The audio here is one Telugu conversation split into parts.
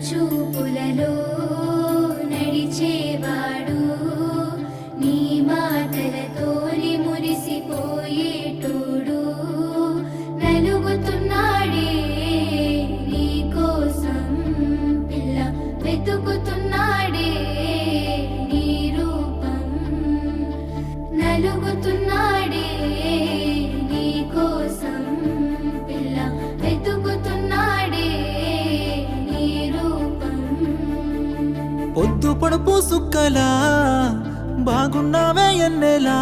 చూపులలో నడిచేవాడు నీ మాటలతోని మురిసిపోయేటోడు నలుగుతున్నాడే నీ కోసం పిల్ల వెతుకుతున్నాడే నీ రూపం నలుగుతున్నాడే నీ కోసం పిల్ల వెతుకుతున్నాడే నీ రూపం పొద్దు పడుపు సుక్కలా బాగున్నావే ఎన్నెలా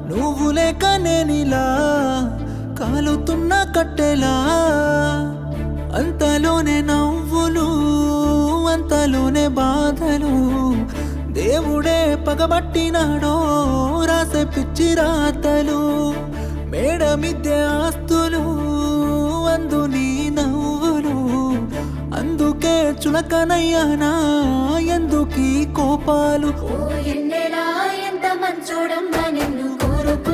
నువ్వు లేక నేనిలా కాలుతున్న కట్టెలా అంతలోనే నవ్వులు అంతలోనే బాధలు దేవుడే పగబట్టినాడో రాసే పిచ్చి రాతలు మేడ మిద్దె ఆస్తులు అందు నీ నవ్వులు అందుకే చులకనయ్యానా ఎందుకీ కోపాలు ఓ ఎన్నెలా ఎంత మంచోడమ్మా నిన్ను కోరుకు